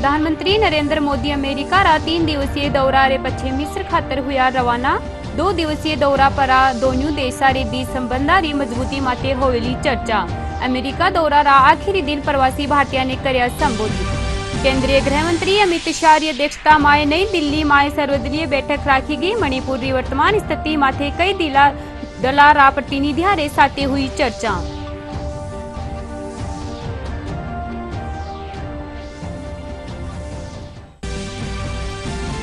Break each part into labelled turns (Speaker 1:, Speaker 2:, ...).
Speaker 1: प्रधानमंत्री नरेंद्र मोदी अमेरिका रा 3 दिवसीय दौरा रे पछे मिस्र खातर हुआ रवाना। 2 दिवसीय दौरा परा दोन्यू देशा रे बीच संबंधा री मजबूती माते होवेली चर्चा। अमेरिका दौरा रा आखिरी दिन प्रवासी भारतीय ने कर्या संबोधित। केंद्रीय गृह मंत्री अमित शाह की अध्यक्षता में नई दिल्ली में सर्वदलीय बैठक राखी गई। मणिपुर की वर्तमान स्थिति माथे कई दला रा प्रतिनिधियों रे साथे हुई चर्चा।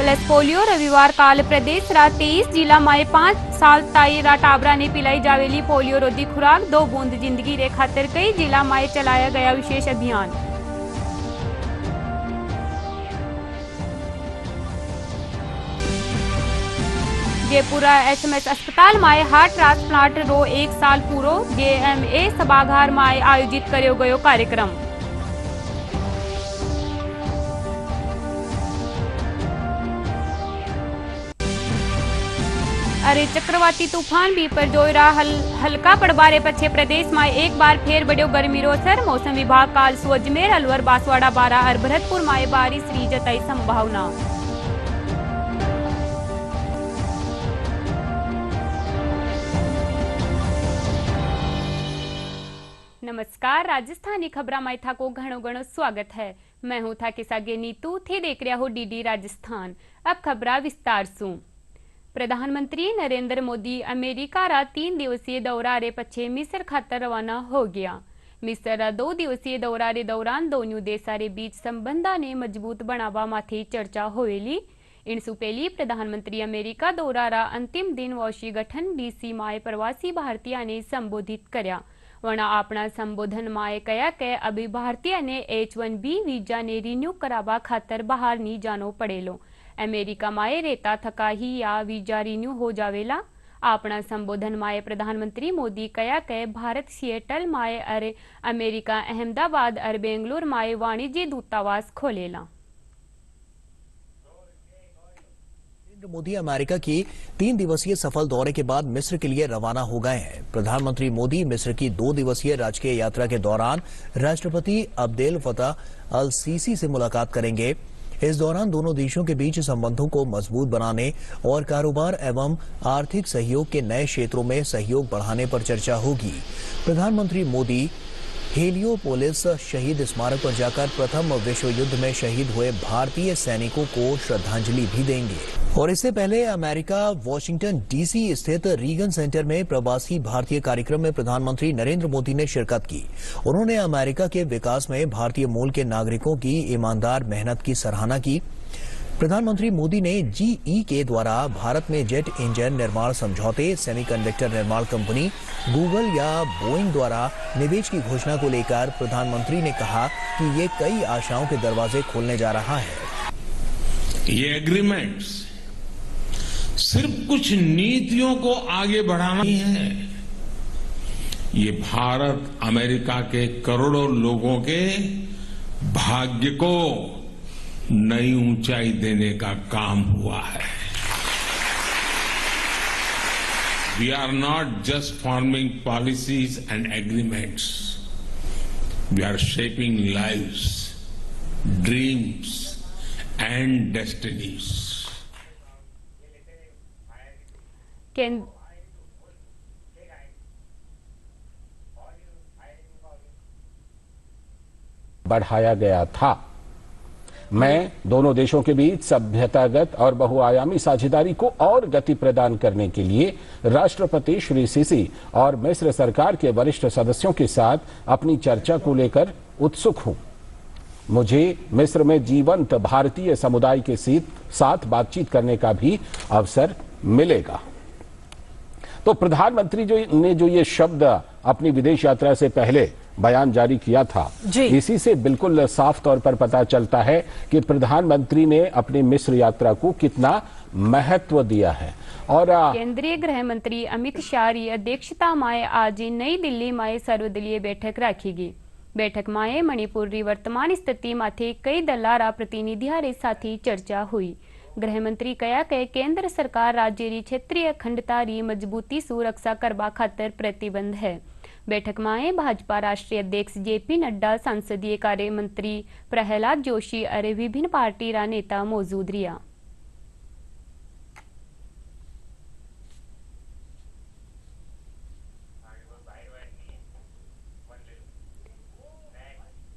Speaker 1: प्लस पोलियो रविवार काल प्रदेश रा 23 जिला में 5 साल ताई रा टाबरा ने पिलाई जावेली पोलियो रोधी खुराक 2 बूंद जिंदगी रे खातिर कई जिला में चलाया गया विशेष अभियान। जयपुरा एसएमएस अस्पताल में हार्ट ट्रांसप्लांट रो 1 साल पूरो। जेएमए सभागार में आयोजित करो गयो कार्यक्रम। अरे चक्रवाती तूफान भी पर जोरा हल्का पड़बारे पछे प्रदेश में एक बार फिर बढ़ो गर्मी रो असर। मौसम विभाग काल अजमेर अलवर बांसवाड़ा बारा और भरतपुर में बारिश री जताई संभावना। नमस्कार, राजस्थानी खबरा में था को घणो घणो स्वागत है। मैं हूं था के सागे नीतू थे देख रहा हो डीडी राजस्थान। अब खबरा विस्तार सु। प्रधानमंत्री नरेंद्र मोदी अमेरिका रा 3 दिवसीय दौरा रे पछे मिस्र खातर रवाना हो गया। मिस्र रा 2 दिवसीय दौरा रे दौरान दोनों देशा रे बीच संबंधा ने मजबूत बनावा माथे चर्चा होवेली। इनसु पहली प्रधानमंत्री अमेरिका दौरा रा अंतिम दिन वॉशिंगटन डीसी में प्रवासी भारतीय ने संबोधित कर्या। वना अपना संबोधन में कया के अभी भारतीय ने H1B वीजा ने रिन्यू करावा खातर बाहर नी जानो पड़ेलो। अमेरिका में रेता थका ही या वीजा रिन्यू हो जावेला। अपना संबोधन में प्रधानमंत्री मोदी कया के भारत सिएटल में अरे अमेरिका अहमदाबाद और बेंगलुरु में वाणिज्य दूतावास खोलेला।
Speaker 2: मोदी अमेरिका की 3 दिवसीय सफल दौरे के बाद मिस्र के लिए रवाना हो गए हैं। प्रधानमंत्री मोदी मिस्र की 2 दिवसीय राजकीय यात्रा के दौरान राष्ट्रपति अब्देल फताह अल सीसी से मुलाकात करेंगे। इस दौरान दोनों देशों के बीच संबंधों को मजबूत बनाने और कारोबार एवं आर्थिक सहयोग के नए क्षेत्रों में सहयोग बढ़ाने पर चर्चा होगी। प्रधानमंत्री मोदी हेलियोपोलिस शहीद स्मारक पर जाकर प्रथम विश्व युद्ध में शहीद हुए भारतीय सैनिकों को श्रद्धांजलि भी देंगे। और इससे पहले अमेरिका वॉशिंगटन डीसी स्थित रीगन सेंटर में प्रवासी भारतीय कार्यक्रम में प्रधानमंत्री नरेंद्र मोदी ने शिरकत की। उन्होंने अमेरिका के विकास में भारतीय मूल के नागरिकों की ईमानदार मेहनत की सराहना की। प्रधानमंत्री मोदी ने जीई के द्वारा भारत में जेट इंजन निर्माण समझौते, सेमीकंडक्टर निर्माण कंपनी गूगल या बोइंग द्वारा निवेश की घोषणा को लेकर प्रधानमंत्री ने कहा कि ये कई आशाओं के दरवाजे खोलने जा रहा है।
Speaker 3: ये एग्रीमेंट्स सिर्फ कुछ नीतियों को आगे बढ़ाना नहीं है, ये भारत अमेरिका के करोड़ों लोगों के भाग्य को नई ऊंचाई देने का काम हुआ है। We are not just forming policies and agreements. We are shaping lives, dreams and destinies.
Speaker 4: बढ़ाया गया था। मैं दोनों देशों के बीच सभ्यतागत और बहुआयामी साझेदारी को और गति प्रदान करने के लिए राष्ट्रपति श्री सीसी और मिस्र सरकार के वरिष्ठ सदस्यों के साथ अपनी चर्चा को लेकर उत्सुक हूं। मुझे मिस्र में जीवंत भारतीय समुदाय के साथ बातचीत करने का भी अवसर मिलेगा। तो प्रधानमंत्री ने जो ये शब्द अपनी विदेश यात्रा से पहले बयान जारी किया था, इसी से बिल्कुल साफ तौर पर पता चलता है कि प्रधानमंत्री ने अपनी मिस्र यात्रा को कितना महत्व दिया है। और
Speaker 1: केंद्रीय गृह मंत्री अमित शाह की अध्यक्षता में आज नई दिल्ली में सर्वदलीय बैठक राखी गई। बैठक में मणिपुर की वर्तमान स्थिति माथे कई दलारा प्रतिनिधियों रे साथी चर्चा हुई। गृह मंत्री कया के केंद्र सरकार राज्य की क्षेत्रीय अखंडता की मजबूती सु रक्षा करवा खातर प्रतिबद्ध है। बैठक में भाजपा राष्ट्रीय अध्यक्ष जेपी नड्डा, संसदीय कार्य मंत्री प्रहलाद जोशी और विभिन्न पार्टी रा नेता मौजूद रिया।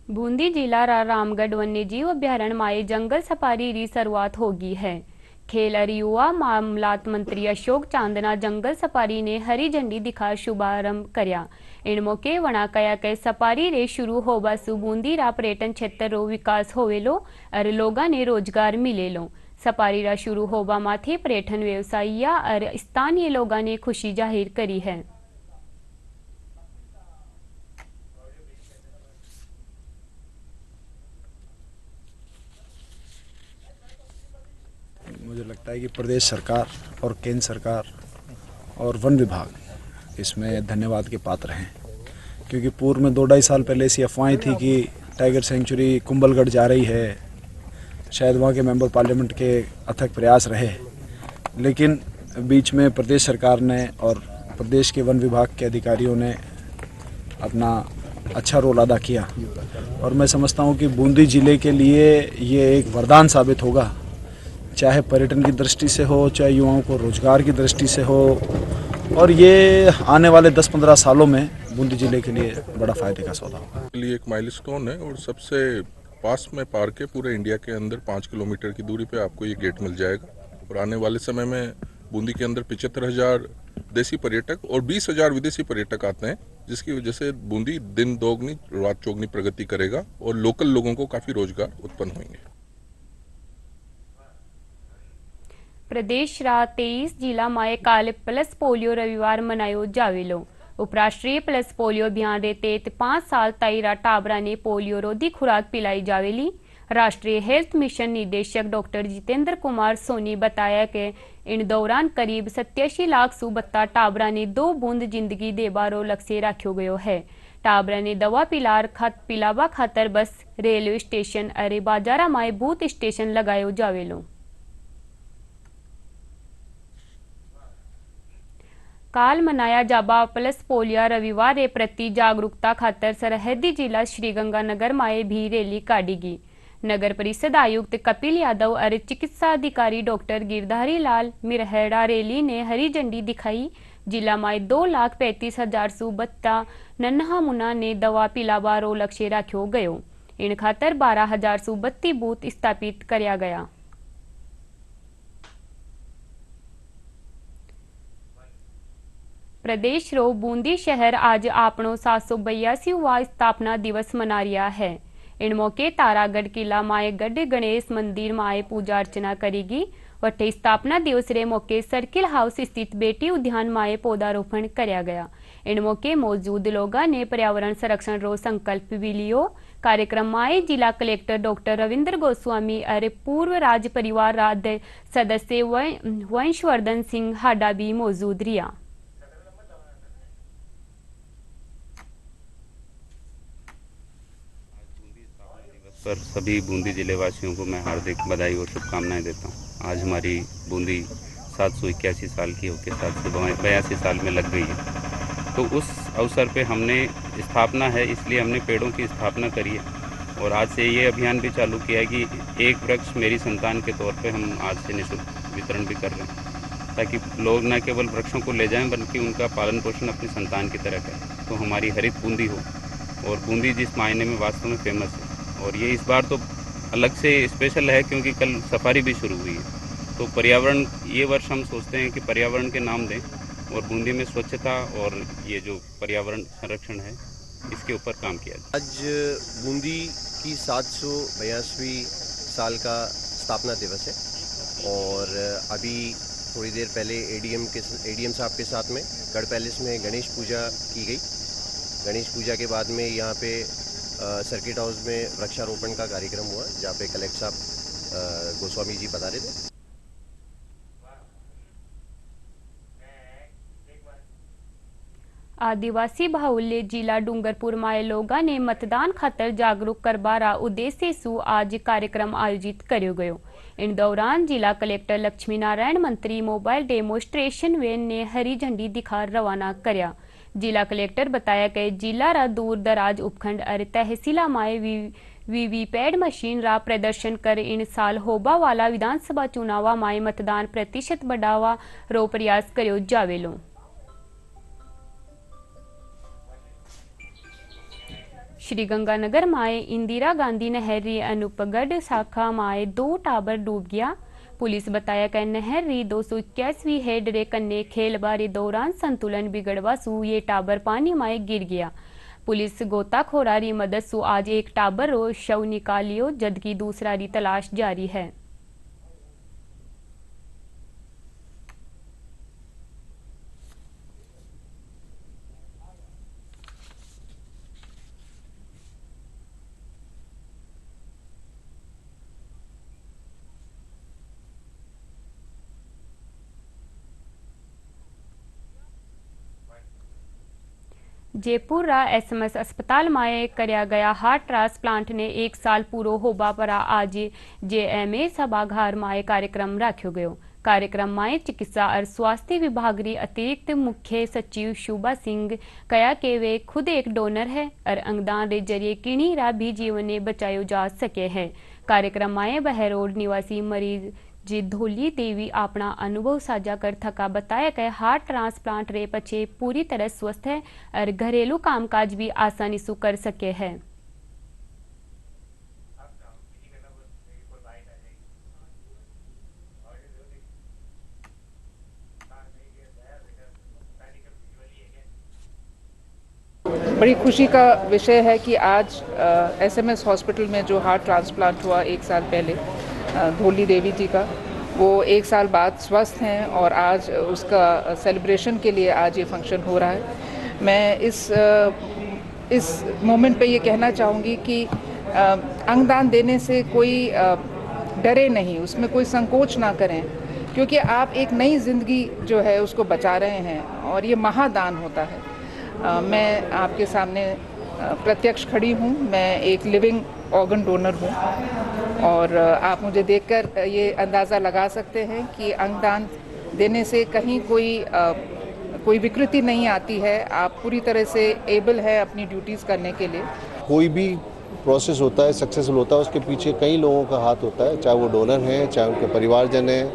Speaker 1: बूंदी जिला रामगढ़ वन्यजीव अभ्यारण्य में जंगल सफारी की शुरुआत होगी है। खेल और युवा मामलात मंत्री अशोक चांदना जंगल सफारी ने हरी झंडी दिखा शुभारंभ करया। इन मौके वणा कया के सफारी रे शुरू होबा सु बूंदी रा पर्यटन क्षेत्र रो विकास होवेलो और लोगा ने रोजगार मिलेलो। सफारी रा शुरू होबा माथे पर्यटन व्यवसायिया और स्थानीय लोगा ने खुशी जाहिर करी है।
Speaker 5: मुझे लगता है कि प्रदेश सरकार और केंद्र सरकार और वन विभाग इसमें धन्यवाद के पात्र हैं, क्योंकि पूर्व में 2-2.5 साल पहले ऐसी अफवाहें थी कि टाइगर सेंचुरी कुंभलगढ़ जा रही है। शायद वहाँ के मेंबर पार्लियामेंट के अथक प्रयास रहे, लेकिन बीच में प्रदेश सरकार ने और प्रदेश के वन विभाग के अधिकारियों ने अपना अच्छा रोल अदा किया और मैं समझता हूँ कि बूंदी जिले के लिए ये एक वरदान साबित होगा, चाहे पर्यटन की दृष्टि से हो, चाहे युवाओं को रोजगार की दृष्टि से हो, और ये आने वाले 10-15 सालों में बूंदी जिले के लिए बड़ा फायदे का सौदा होगा।
Speaker 6: के लिए एक माइलस्टोन है और सबसे पास में पार्क है। पूरे इंडिया के अंदर 5 किलोमीटर की दूरी पे आपको ये गेट मिल जाएगा और आने वाले समय में बूंदी के अंदर 75,000 देसी पर्यटक और 20,000 विदेशी पर्यटक आते हैं, जिसकी वजह से बूंदी दिन दोगुनी रात चौगुनी प्रगति करेगा और लोकल लोगों को काफी रोजगार उत्पन्न होंगे।
Speaker 1: प्रदेश रा 23 जिला में काल प्लस पोलियो रविवार मनायो जावेलो। उपराष्ट्रीय प्लस पोलियो अभियान रे तहत 5 साल ताईरा टाबरा ने पोलियो रोधी खुराक पिलाई जावेली। राष्ट्रीय हेल्थ मिशन निदेशक डॉक्टर जितेंद्र कुमार सोनी बताया कि इन दौरान करीब 87 लाख सुबत्ता टाबरा ने 2 बूंद जिंदगी देबारो लक्ष्य रखो गयो है। टाबरा ने दवा पिलावा खातर बस, रेलवे स्टेशन और बाजारा में बूथ स्टेशन लगायो जावेलो। काल मनाया जाबा प्लस पोलियो रविवार रे प्रति जागरूकता खातर सरहदी जिला श्रीगंगानगर में भी रैली काढ़ीगी। नगर परिषद आयुक्त कपिल यादव और चिकित्सा अधिकारी डॉक्टर गिरधारी लाल मिरहेड़ा रैली ने हरी झंडी दिखाई। जिला में 2,35,000 सुबत्ता नन्हा मुना ने दवा पिलावा रो लक्ष्य रखो गयो। इन खातर 12,000 सुबत्ती बूथ स्थापित करया गया। प्रदेश रो बूंदी शहर आज आपनो 782वां स्थापना दिवस मना रिया है। इन मौके तारागढ़ किला माए गढ़ गणेश मंदिर माए पूजा अर्चना करेगी। वटे स्थापना दिवस रे मौके सर्किल हाउस स्थित बेटी उद्यान माए पौधारोपण करया गया। इन मौके मौजूद लोगों ने पर्यावरण संरक्षण रो संकल्प भी लियो। कार्यक्रम में जिला कलेक्टर डॉक्टर रविंद्र गोस्वामी और पूर्व राज परिवार राज्य सदस्य वंशवर्धन सिंह हाडा भी मौजूद रिया।
Speaker 7: पर सभी बूंदी जिले वासियों को मैं हार्दिक बधाई और शुभकामनाएं देता हूं। आज हमारी बूंदी 781 साल की होकर 782 साल में लग गई है। तो उस अवसर पे हमने स्थापना है, इसलिए हमने पेड़ों की स्थापना करी है और आज से ये अभियान भी चालू किया है कि एक वृक्ष मेरी संतान के तौर पे हम आज से निःशुल्क वितरण भी कर रहे हैं, ताकि लोग न केवल वृक्षों को ले जाएं बल्कि उनका पालन पोषण अपनी संतान की तरह करें। तो हमारी हरित बूंदी हो, और बूंदी जिस मायने में वास्तव में फेमस है। और ये इस बार तो अलग से स्पेशल है क्योंकि कल सफारी भी शुरू हुई है। तो पर्यावरण, ये वर्ष हम सोचते हैं कि पर्यावरण के नाम दें और बूंदी में स्वच्छता और ये जो पर्यावरण संरक्षण है इसके ऊपर काम किया जाए।
Speaker 8: आज बूंदी की 782वीं साल का स्थापना दिवस है और अभी थोड़ी देर पहले एडीएम साहब के साथ में गढ़ पैलेस में गणेश पूजा की गई। गणेश पूजा के बाद में यहाँ पे सर्किट हाउस में वृक्षारोपण का कार्यक्रम हुआ, जहाँ पे कलेक्टर साहब गोस्वामी जी पधारे थे।
Speaker 1: आदिवासी बाहुल्य जिला डूंगरपुर में लोगों ने मतदान खातर जागरूक करबारा उद्देश्य सु आज कार्यक्रम आयोजित करो गयो। इन दौरान जिला कलेक्टर लक्ष्मी नारायण मंत्री मोबाइल डेमोस्ट्रेशन वैन ने हरी झंडी दिखा रवाना करया। जिला कलेक्टर बताया कि जिला रा दूर दराज उपखंड और तहसीला माए वीवीपैट मशीन रा प्रदर्शन कर इन साल होबा वाला विधानसभा चुनावा माए मतदान प्रतिशत बढ़ावा रो प्रयास करो जावेलो। श्रीगंगानगर माए इंदिरा गांधी नहर री अनूपगढ़ शाखा माए 2 टाबर डूब गया। पुलिस बताया कि नहर री 281वीं हेड रे कन्ने खेलबारी दौरान संतुलन बिगड़वा सु ये टाबर पानी माए गिर गया। पुलिस गोताखोरा री मदद सु आज एक टाबर रो शव निकालियो जबकि दूसरा री तलाश जारी है। जयपुर रा एसएमएस अस्पताल माए करया गया हार्ट ट्रांसप्लांट ने 1 साल पूरो होबा परा आज जेएमए सभागार माए कार्यक्रम राख्यो गयो। कार्यक्रम माए चिकित्सा और स्वास्थ्य विभाग री अतिरिक्त मुख्य सचिव शुभा सिंह कया के वे खुद एक डोनर है और अंगदान रे जरिए किन्हीं रा भी जीवन ने बचायो जा सके है। कार्यक्रम माए बहरोड निवासी मरीज जी धोली देवी अपना अनुभव साझा कर थका बताया कि हार्ट ट्रांसप्लांट रे पछे पूरी तरह स्वस्थ है और घरेलू कामकाज भी आसानी से कर सके है।
Speaker 9: बड़ी खुशी का विषय है कि आज एसएमएस हॉस्पिटल में जो हार्ट ट्रांसप्लांट हुआ 1 साल पहले धोली देवी जी का, वो 1 साल बाद स्वस्थ हैं और आज उसका सेलिब्रेशन के लिए आज ये फंक्शन हो रहा है। मैं इस मोमेंट पे ये कहना चाहूँगी कि अंगदान देने से कोई डरे नहीं, उसमें कोई संकोच ना करें, क्योंकि आप एक नई ज़िंदगी जो है उसको बचा रहे हैं और ये महादान होता है। मैं आपके सामने प्रत्यक्ष खड़ी हूँ, मैं एक लिविंग ऑर्गन डोनर हूँ और आप मुझे देखकर ये अंदाज़ा लगा सकते हैं कि अंगदान देने से कहीं कोई विकृति नहीं आती है। आप पूरी तरह से एबल है अपनी ड्यूटीज़ करने के लिए।
Speaker 10: कोई भी प्रोसेस होता है, सक्सेसफुल होता है, उसके पीछे कई लोगों का हाथ होता है, चाहे वो डोनर हैं, चाहे उनके परिवारजन हैं,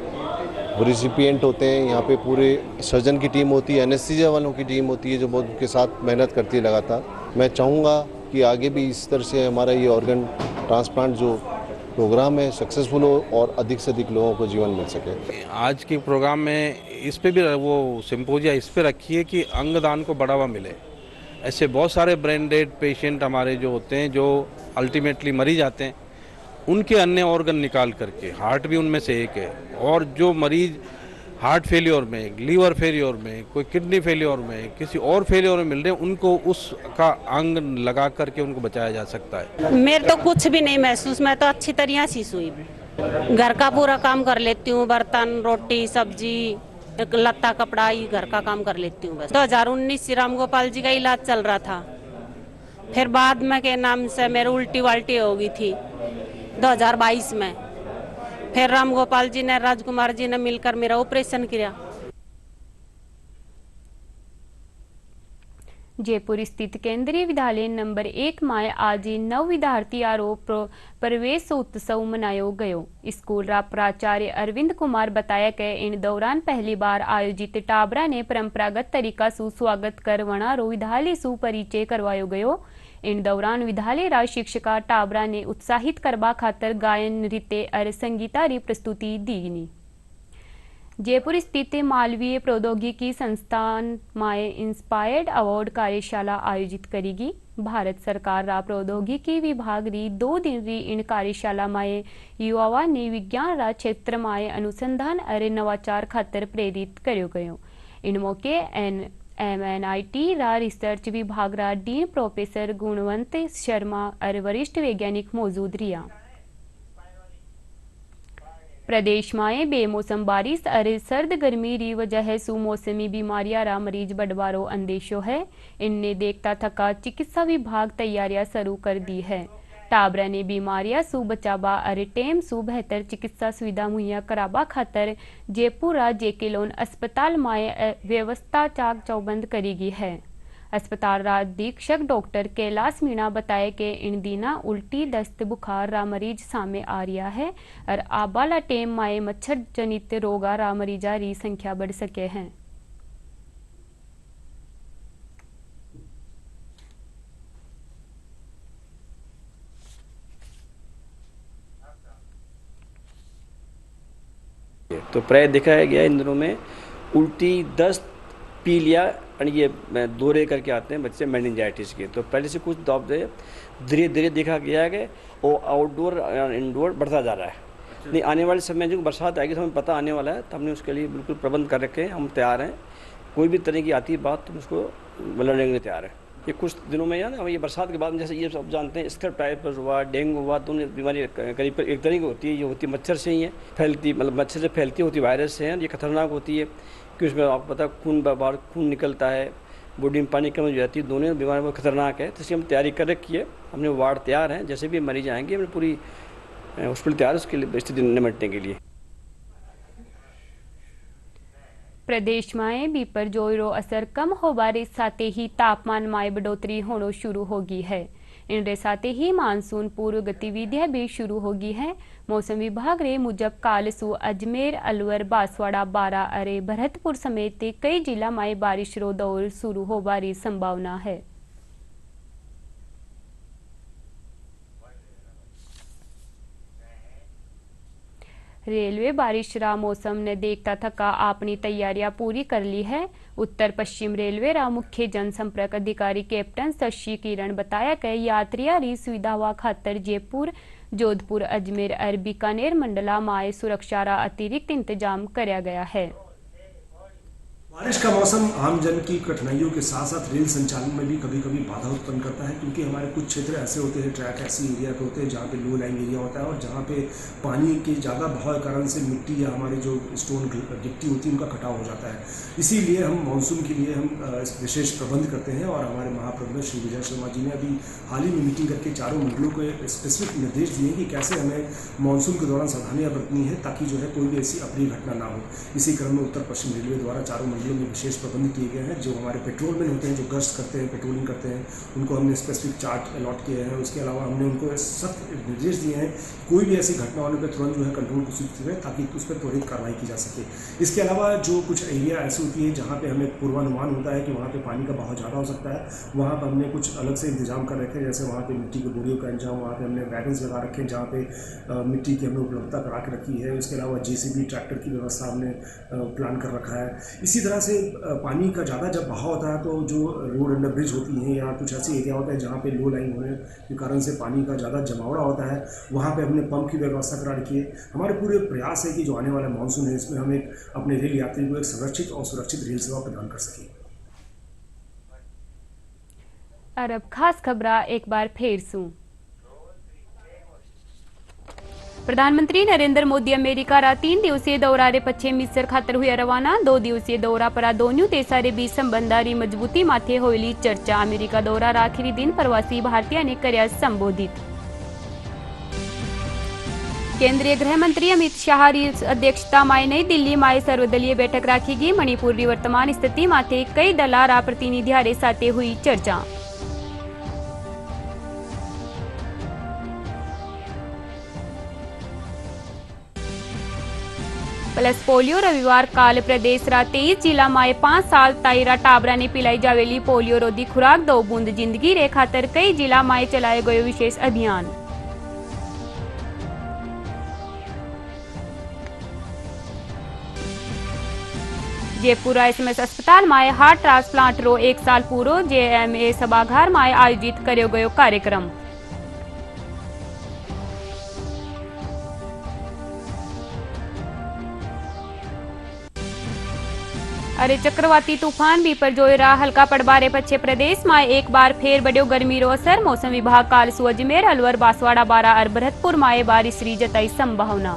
Speaker 10: रिसिपिएंट होते हैं। यहाँ पे पूरे सर्जन की टीम होती है, एनेस्थीसिया वालों की टीम होती है जो बहुत उनके साथ मेहनत करती है लगातार। मैं चाहूँगा कि आगे भी इस तरह से हमारा ये ऑर्गन ट्रांसप्लांट जो प्रोग्राम है सक्सेसफुल हो और अधिक से अधिक लोगों को जीवन मिल सके।
Speaker 11: आज के प्रोग्राम में इस पे भी वो सिम्पोजिया इस पे रखी है कि अंगदान को बढ़ावा मिले। ऐसे बहुत सारे ब्रेन डेड पेशेंट हमारे जो होते हैं, जो अल्टीमेटली मरी जाते हैं, उनके अन्य ऑर्गन निकाल करके, हार्ट भी उनमें से एक है, और जो मरीज हार्ट फेलियर में, लीवर फेलियर में, कोई किडनी फेलियर में, किसी और फेलियर में मिल रहे हैं, उनको उसका अंग लगा करके उनको बचाया जा सकता है।
Speaker 12: मेरे तो कुछ भी नहीं महसूस, मैं तो अच्छी तरह से सुई हूँ। घर का पूरा काम कर लेती हूँ, बर्तन, रोटी, सब्जी, लत्ता, कपड़ा, ये घर का काम कर लेती हूँ बस। 2019 से राम गोपाल जी का इलाज चल रहा था, फिर बाद में के नाम से मेरी उल्टी वाल्टी हो गई थी 2022 में। फिर राम गोपाल जी ने, राजकुमार जी ने मिलकर मेरा ऑपरेशन किया।
Speaker 1: जयपुर स्थित केंद्रीय विद्यालय नंबर 1 में आज नव विद्यार्थी आरोप प्रवेश उत्सव मनायो गयो। स्कूल रा प्राचार्य अरविंद कुमार बताया कि इन दौरान पहली बार आयोजित टाबरा ने परंपरागत तरीका सु स्वागत कर वणारो विद्यालय सु परिचय करवायो गयो। इन दौरान विद्यालय रा शिक्षिका टाबरा ने उत्साहित करवा खातर गायन, नृत्य और संगीता री प्रस्तुति दीनी। जयपुर स्थित मालवीय प्रौद्योगिकी संस्थान माए इंस्पायर्ड अवार्ड कार्यशाला आयोजित करेगी। भारत सरकार रा प्रौद्योगिकी विभाग री 2 दिन री इन कार्यशाला माए युवा ने विज्ञान रा क्षेत्र माए अनुसंधान और नवाचार खातर प्रेरित करो गयो। इन मौके MNIT रा रिसर्च विभाग रा डीन प्रोफेसर गुणवंत शर्मा और वरिष्ठ वैज्ञानिक मौजूद रिया। प्रदेश में बेमौसम बारिश और सर्द गर्मी री वजह से मौसमी बीमारियां रा मरीज बढ़वारो अंदेशो है। इनने देखता थका चिकित्सा विभाग तैयारियां शुरू कर दी है। टाबरा ने बीमारियां सु बचाबा और टेम सु बेहतर चिकित्सा सुविधा मुहैया कराबा खातर जयपुर जेके लोन अस्पताल में व्यवस्था चाक चौबंद करेगी है। अस्पताल अधीक्षक डॉक्टर कैलाश मीणा बताया कि इन दिना उल्टी दस्त बुखार रा मरीज सामने आ रहा है और आबाला टेम माए मच्छर जनित रोगा रा मरीजा री संख्या बढ़ सके हैं।
Speaker 13: तो प्राय देखा गया इन दिनों में उल्टी दस्त पीलिया और ये दौरे करके आते हैं बच्चे मेनिंजाइटिस के। तो पहले से कुछ धीरे धीरे देखा गया है कि वो आउटडोर इंडोर बढ़ता जा रहा है। नहीं, आने वाले समय जो बरसात आएगी तो हमें पता आने वाला है, तो हमने उसके लिए बिल्कुल प्रबंध कर रखे हैं। हम तैयार हैं, कोई भी तरह की आती है बात तो उसको लड़ने के लिए तैयार है। ये कुछ दिनों में यार ये बरसात के बाद में जैसे ये सब जानते हैं स्क्रब टाइफस हुआ, डेंगू हुआ, दोनों बीमारी करीब एक तरह की होती है। ये होती मच्छर से ही है, फैलती मतलब मच्छर से फैलती होती वायरस से है। ये खतरनाक होती है कि उसमें आपको पता खून निकलता है, बॉडी में पानी कम हो जाती है, दोनों बीमारी बहुत खतरनाक है। तो इसलिए हम तैयारी कर रखी है, हमने वार्ड तैयार हैं, जैसे भी मरीज आएंगे हमने पूरी हॉस्पिटल तैयार है उसके लिए स्थिति निपटने के लिए।
Speaker 1: प्रदेश में बीपर जोरो असर कम होबारे साथ ही तापमान में बढ़ोतरी होना शुरू होगी है। इनके साथ ही मानसून पूर्व गतिविधियां भी शुरू होगी है। मौसम विभाग रे मुजब काल सु अजमेर, अलवर, बांसवाड़ा, बारा अरे भरतपुर समेत कई जिला में बारिश रो दौर शुरू होबारी संभावना है। रेलवे बारिश रा मौसम ने देखता थका अपनी तैयारियां पूरी कर ली है। उत्तर पश्चिम रेलवे रा मुख्य जनसंपर्क अधिकारी कैप्टन शशि किरण बताया कि यात्रियों री सुविधा खातर जयपुर, जोधपुर, अजमेर और बीकानेर मंडला में सुरक्षा रा अतिरिक्त इंतजाम किया गया है।
Speaker 14: बारिश का मौसम आम जन की कठिनाइयों के साथ साथ रेल संचालन में भी कभी कभी बाधा उत्पन्न करता है, क्योंकि हमारे कुछ क्षेत्र ऐसे होते हैं, ट्रैक ऐसी एरिया के होते हैं जहाँ पे लो लाइंग एरिया होता है और जहाँ पे पानी के ज़्यादा बहाव के कारण से मिट्टी या हमारी जो स्टोन गिट्टी होती है उनका कटाव हो जाता है। इसीलिए हम मानसून के लिए हम विशेष प्रबंध करते हैं और हमारे महाप्रबंधक श्री विजय शर्मा जी ने अभी हाल ही में मीटिंग करके चारों मंडलों को स्पेसिफिक निर्देश दिए कि कैसे हमें मानसून के दौरान सावधानियाँ बरतनी है ताकि जो है कोई भी ऐसी अप्रिय घटना ना हो। इसी क्रम में उत्तर पश्चिम रेलवे द्वारा चारों मंडलों में विशेष प्रबंध किए गए हैं। जो हमारे पेट्रोलमैन होते हैं, जो गश्त करते हैं, पेट्रोलिंग करते हैं, उनको हमने स्पेसिफिक चार्ट अलॉट किए हैं। उसके अलावा हमने उनको सख्त निर्देश दिए हैं कोई भी ऐसी घटना होने पर तुरंत जो है कंट्रोल को सूचित करें ताकि उस पर त्वरित कार्रवाई की जा सके। इसके अलावा जो कुछ एरिया ऐसी होती है जहाँ पे हमें पूर्वानुमान होता है कि वहाँ पे पानी का बहाव ज़्यादा हो सकता है, वहाँ पर हमने कुछ अलग से इंतजाम कर रखे हैं। जैसे वहाँ पे मिट्टी के बोरियों का इंतजाम, वहाँ पे हमने वैगन्स लगा रखे हैं जहाँ पे मिट्टी की हमने उपलब्धता करा के रखी है। उसके अलावा JCB ट्रैक्टर की व्यवस्था हमने प्लान कर रखा है। इसी तरह से पानी का ज़्यादा जब बहाव होता है तो जो रोड अंडर ब्रिज होती हैं या कुछ ऐसे एरिया होता है जहाँ पे लो लाइन होने के कारण से पानी का ज़्यादा जमावड़ा होता है, वहाँ पे हमने पंप की व्यवस्था करा रखी है। हमारे पूरे प्रयास है कि जो आने वाला मानसून है इसमें हम एक अपने रेल यात्री को एक संरक्षित और सुरक्षित रेल सेवा प्रदान कर सकें।
Speaker 1: अरब खास खबरा एक बार फिर सुन। प्रधानमंत्री नरेंद्र मोदी अमेरिका रा 3 दिवसीय दौरा रे पश्चिम मिस्र खातर हुआ रवाना। 2 दिवसीय दौरा पर दोनों देशों रे बीच संबंधारी मजबूती माथे होली चर्चा। अमेरिका दौरा रा आखिरी दिन प्रवासी भारतीय ने कर्या संबोधित। केंद्रीय गृह मंत्री अमित शाह की अध्यक्षता में नई दिल्ली में सर्वदलीय बैठक राखी। मणिपुर की वर्तमान स्थिति माथे कई दला रा प्रतिनिधियों रे साथ हुई चर्चा। प्लस पोलियो रविवार काल प्रदेश रा 23 जिला में 5 साल ताईरा टाबरा ने पिलाई जावेली पोलियो रोधी खुराक 2 बूंद जिंदगी रे खातर कई जिला में चलाए गए विशेष अभियान। जयपुर SMS अस्पताल में हार्ट ट्रांसप्लांट रो 1 साल पूरो। JMA सभागार में आयोजित करो गयो कार्यक्रम। अरे चक्रवाती तूफान बीपर जोयरा हल्का पड़बारे पच्छे प्रदेश में एक बार फिर बढ़ो गर्मी रो असर। मौसम विभाग काल सु अजमेर, अलवर, बांसवाड़ा, बारा और भरतपुर में बारिश री जताई संभावना।